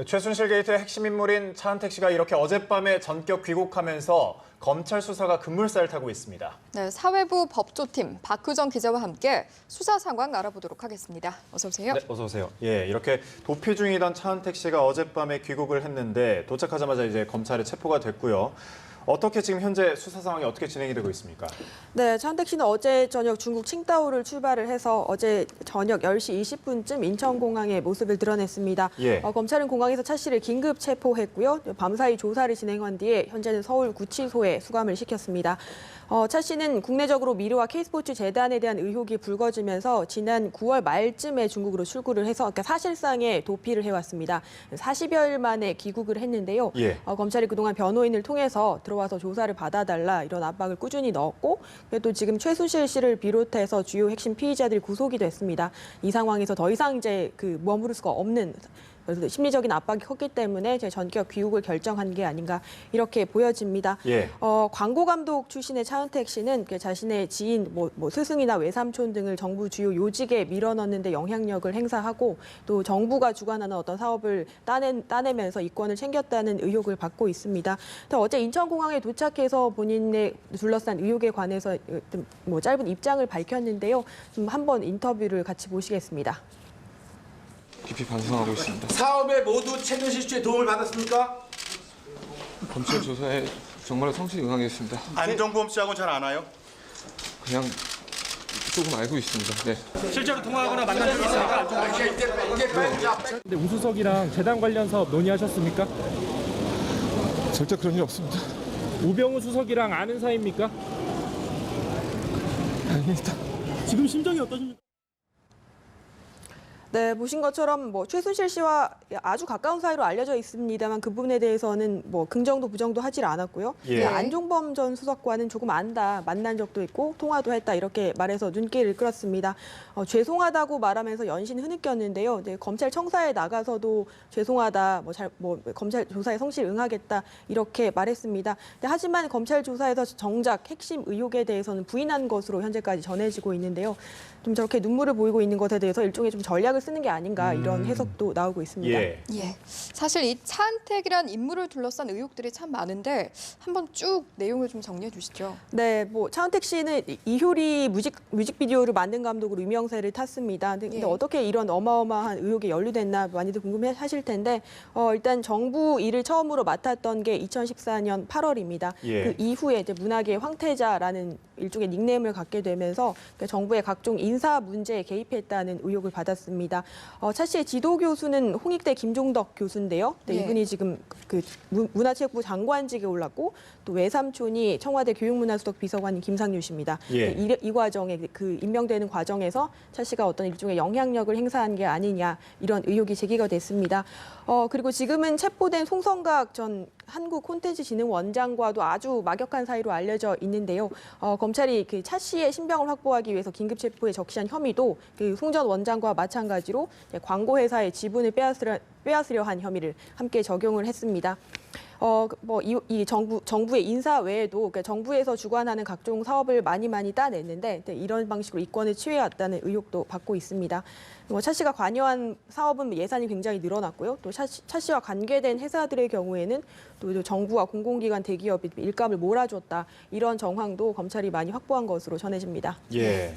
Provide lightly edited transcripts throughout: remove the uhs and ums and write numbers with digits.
최순실 게이트의 핵심 인물인 차은택 씨가 이렇게 어젯밤에 전격 귀국하면서 검찰 수사가 급물살을 타고 있습니다. 네, 사회부 법조팀 박규정 기자와 함께 수사 상황 알아보도록 하겠습니다. 어서 오세요. 네, 어서 오세요. 예, 이렇게 도피 중이던 차은택 씨가 어젯밤에 귀국을 했는데 도착하자마자 이제 검찰에 체포가 됐고요. 어떻게 지금 현재 수사 상황이 어떻게 진행이 되고 있습니까? 네, 차은택 씨는 어제 저녁 중국 칭다오를 출발을 해서 어제 저녁 10시 20분쯤 인천공항에 모습을 드러냈습니다. 예. 검찰은 공항에서 차 씨를 긴급 체포했고요. 밤사이 조사를 진행한 뒤에 현재는 서울 구치소에 수감을 시켰습니다. 차 씨는 국내적으로 미르와 K스포츠 재단에 대한 의혹이 불거지면서 지난 9월 말쯤에 중국으로 출국을 해서 그러니까 사실상의 도피를 해왔습니다. 40여일 만에 귀국을 했는데요. 예. 검찰이 그동안 변호인을 통해서 들어와서 조사를 받아달라 이런 압박을 꾸준히 넣었고 또 지금 최순실 씨를 비롯해서 주요 핵심 피의자들이 구속이 됐습니다. 이 상황에서 더 이상 이제 머무를 수가 없는 그래서 심리적인 압박이 컸기 때문에 전격 귀국을 결정한 게 아닌가 이렇게 보여집니다. 예. 광고 감독 출신의 차은택 씨는 자신의 지인, 스승이나 외삼촌 등을 정부 주요 요직에 밀어넣는 데 영향력을 행사하고 또 정부가 주관하는 어떤 사업을 따내면서 이권을 챙겼다는 의혹을 받고 있습니다. 어제 인천공항에 도착해서 본인의 둘러싼 의혹에 관해서 짧은 입장을 밝혔는데요. 좀 한번 인터뷰를 같이 보시겠습니다. 깊이 반성하고 있습니다. 사업에 모두 최순실 씨의 도움을 받았습니까? 검찰 조사에 정말 성실히 응하겠습니다. 안정범 씨하고는 잘 아나요? 그냥 조금 알고 있습니다. 네. 실제로 통화하거나 만난 적이 있습니까? 근데 우수석이랑 재단 관련 사업 논의하셨습니까? 절대 그런 일 없습니다. 우병우 수석이랑 아는 사이입니까? 아닙니다. 지금 심정이 어떠십니까? 네, 보신 것처럼 최순실 씨와 아주 가까운 사이로 알려져 있습니다만 그 부분에 대해서는 긍정도 부정도 하질 않았고요. 예. 안종범 전 수석과는 조금 안다, 만난 적도 있고 통화도 했다 이렇게 말해서 눈길을 끌었습니다. 죄송하다고 말하면서 연신 흐느꼈는데요. 검찰 청사에 나가서도 죄송하다, 검찰 조사에 성실 응하겠다 이렇게 말했습니다. 하지만 검찰 조사에서 정작 핵심 의혹에 대해서는 부인한 것으로 현재까지 전해지고 있는데요. 좀 저렇게 눈물을 보이고 있는 것에 대해서 일종의 좀 전략을 쓰는 게 아닌가 이런 해석도 나오고 있습니다. 예. 예, 사실 이 차은택이란 인물을 둘러싼 의혹들이 참 많은데 한번 쭉 내용을 좀 정리해 주시죠. 네, 차은택 씨는 이효리 뮤직비디오를 만든 감독으로 유명세를 탔습니다. 근데 예. 어떻게 이런 어마어마한 의혹에 연루됐나 많이들 궁금해하실 텐데 일단 정부 일을 처음으로 맡았던 게 2014년 8월입니다. 예. 그 이후에 이제 문학의 황태자라는 일종의 닉네임을 갖게 되면서 정부의 각종 인사 문제에 개입했다는 의혹을 받았습니다. 차 씨의 지도 교수는 홍익대 김종덕 교수인데요. 예. 이분이 지금 문화체육부 장관직에 올랐고 또 외삼촌이 청와대 교육문화수석 비서관인 김상률 씨입니다. 예. 이 과정에 임명되는 과정에서 차 씨가 어떤 일종의 영향력을 행사한 게 아니냐 이런 의혹이 제기가 됐습니다. 그리고 지금은 체포된 송성각 전 한국콘텐츠진흥원장과도 아주 막역한 사이로 알려져 있는데요. 검찰이 차 씨의 신병을 확보하기 위해서 긴급 체포에 적시한 혐의도 송 전 원장과 마찬가지로 광고 회사의 지분을 빼앗으려 한 혐의를 함께 적용을 했습니다. 이 정부의 인사 외에도 정부에서 주관하는 각종 사업을 많이 따냈는데 이런 방식으로 이권을 취해왔다는 의혹도 받고 있습니다. 차 씨가 관여한 사업은 예산이 굉장히 늘어났고요. 또 차 씨와 관계된 회사들의 경우에는 또 정부와 공공기관 대기업이 일감을 몰아줬다. 이런 정황도 검찰이 많이 확보한 것으로 전해집니다. 예.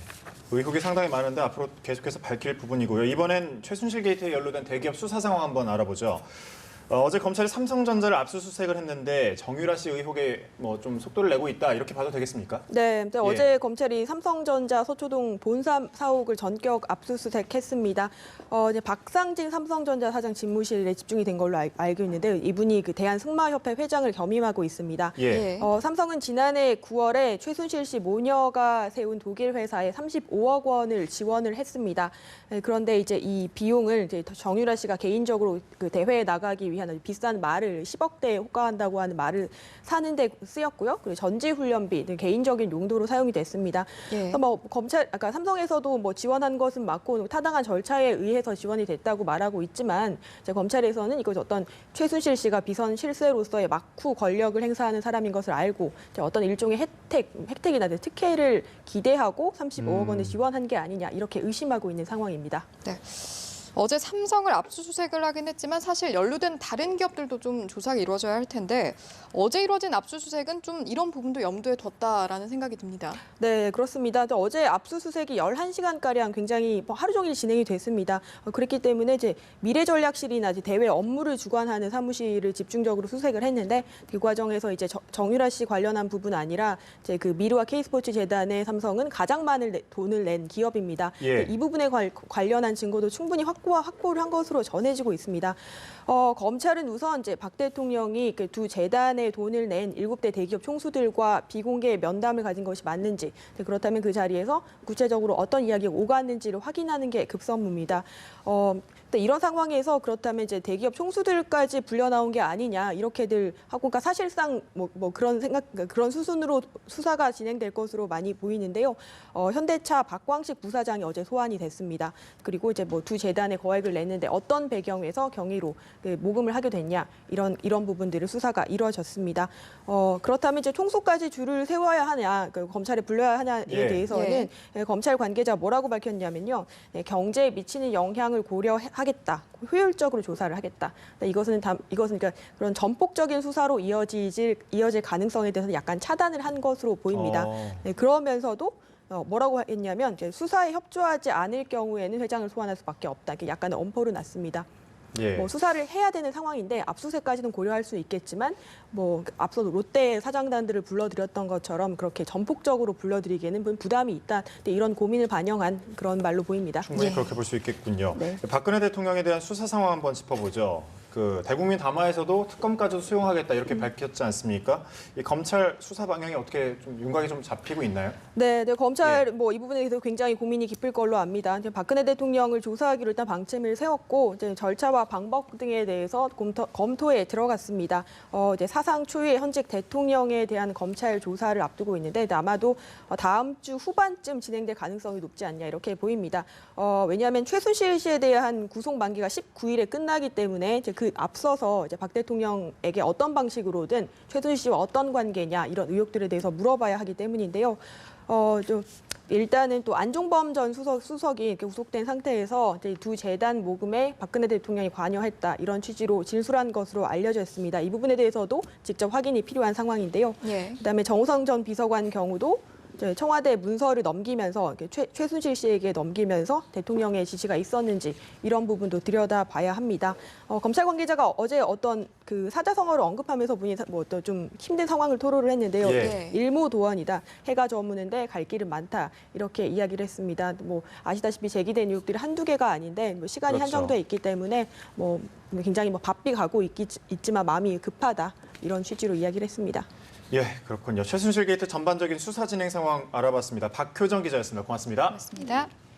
의혹이 상당히 많은데 앞으로 계속해서 밝힐 부분이고요. 이번엔 최순실 게이트에 연루된 대기업 수사 상황 한번 알아보죠. 어제 검찰이 삼성전자를 압수수색을 했는데 정유라 씨 의혹에 좀 속도를 내고 있다 이렇게 봐도 되겠습니까? 네, 예. 어제 검찰이 삼성전자 서초동 본사 사옥을 전격 압수수색했습니다. 이제 박상진 삼성전자 사장 집무실에 집중이 된 걸로 알고 있는데 이분이 대한승마협회 회장을 겸임하고 있습니다. 예. 삼성은 지난해 9월에 최순실 씨 모녀가 세운 독일 회사에 35억 원을 지원을 했습니다. 그런데 이제 이 비용을 정유라 씨가 개인적으로 대회에 나가기 위한 비싼 말을 10억대에 호가한다고 하는 말을 사는데 쓰였고요. 그리고 전지훈련비 등 개인적인 용도로 사용이 됐습니다. 예. 아까 삼성에서도 지원한 것은 맞고 타당한 절차에 의해서 지원이 됐다고 말하고 있지만 검찰에서는 이것이 어떤 최순실 씨가 비선 실세로서의 막후 권력을 행사하는 사람인 것을 알고 어떤 일종의 혜택이나 특혜를 기대하고 35억 원을 지원한 게 아니냐 이렇게 의심하고 있는 상황입니다. 네. 어제 삼성을 압수수색을 하긴 했지만 사실 연루된 다른 기업들도 좀 조사가 이루어져야 할 텐데 어제 이루어진 압수수색은 좀 이런 부분도 염두에 뒀다라는 생각이 듭니다. 네, 그렇습니다. 어제 압수수색이 11시간가량 굉장히 하루 종일 진행이 됐습니다. 그랬기 때문에 이제 미래전략실이나 이제 대외 업무를 주관하는 사무실을 집중적으로 수색을 했는데 그 과정에서 이제 정유라 씨 관련한 부분 아니라 이제 그 미르와 K스포츠 재단의 삼성은 가장 많은 돈을 낸 기업입니다. 예. 이 부분에 관련한 증거도 충분히 확보를 한 것으로 전해지고 있습니다. 검찰은 우선 이제 박 대통령이 그 두 재단에 돈을 낸 7대 대기업 총수들과 비공개 면담을 가진 것이 맞는지, 그렇다면 그 자리에서 구체적으로 어떤 이야기가 오갔는지를 확인하는 게 급선무입니다. 이런 상황에서 그렇다면 이제 대기업 총수들까지 불려 나온 게 아니냐 이렇게들 하고, 그러니까 사실상 뭐 그런 그런 수순으로 수사가 진행될 것으로 많이 보이는데요. 현대차 박광식 부사장이 어제 소환이 됐습니다. 그리고 이제 뭐 두 재단에 거액을 냈는데 어떤 배경에서 경위로 모금을 하게 됐냐 이런 부분들을 수사가 이루어졌습니다. 그렇다면 이제 총수까지 줄을 세워야 하냐, 검찰에 불러야 하냐에 예. 대해서는 검찰 관계자 뭐라고 밝혔냐면요, 경제에 미치는 영향을 고려하겠다, 효율적으로 조사를 하겠다. 이것은 그러니까 그런 전폭적인 수사로 이어질 가능성에 대해서 약간 차단을 한 것으로 보입니다. 그러면서도 뭐라고 했냐면 이제 수사에 협조하지 않을 경우에는 회장을 소환할 수밖에 없다. 이렇게 약간의 엄포를 놨습니다. 예. 뭐 수사를 해야 되는 상황인데 압수수색까지는 고려할 수 있겠지만 뭐 앞서 롯데 사장단들을 불러들였던 것처럼 그렇게 전폭적으로 불러들이기에는 부담이 있다. 이런 고민을 반영한 그런 말로 보입니다. 충분히 그렇게 볼 수 있겠군요. 네. 박근혜 대통령에 대한 수사 상황 한번 짚어보죠. 그 대국민 담화에서도 특검까지 수용하겠다 이렇게 밝혔지 않습니까? 이 검찰 수사 방향이 어떻게 좀 윤곽이 좀 잡히고 있나요? 네, 검찰 뭐 이 부분에 대해서 굉장히 고민이 깊을 걸로 압니다. 이제 박근혜 대통령을 조사하기로 일단 방침을 세웠고 이제 절차와 방법 등에 대해서 검토에 들어갔습니다. 이제 사상 초유의 현직 대통령에 대한 검찰 조사를 앞두고 있는데 아마도 다음 주 후반쯤 진행될 가능성이 높지 않냐 이렇게 보입니다. 왜냐하면 최순실 씨에 대한 구속 만기가 19일에 끝나기 때문에 이제 그 앞서서 이제 박 대통령에게 어떤 방식으로든 최순실 씨와 어떤 관계냐 이런 의혹들에 대해서 물어봐야 하기 때문인데요. 좀 일단은 또 안종범 전 수석이 이렇게 구속된 상태에서 이제 두 재단 모금에 박근혜 대통령이 관여했다 이런 취지로 진술한 것으로 알려져 있습니다. 이 부분에 대해서도 직접 확인이 필요한 상황인데요. 예. 그다음에 정우성 전 비서관 경우도 이제 청와대 문서를 넘기면서 최순실 씨에게 넘기면서 대통령의 지시가 있었는지 이런 부분도 들여다봐야 합니다. 검찰 관계자가 어제 어떤 그 사자성어를 언급하면서 본인이 뭐 어떤 좀 힘든 상황을 토로를 했는데요. 예. 일무도원이다. 해가 저무는데 갈 길은 많다. 이렇게 이야기를 했습니다. 뭐 아시다시피 제기된 의혹들이 한두 개가 아닌데 뭐 시간이 그렇죠. 한정돼 있기 때문에 뭐 굉장히 뭐 바삐 가고 있지만 마음이 급하다. 이런 취지로 이야기를 했습니다. 예, 그렇군요. 최순실 게이트 전반적인 수사 진행 상황 알아봤습니다. 박효정 기자였습니다. 고맙습니다. 맞습니다.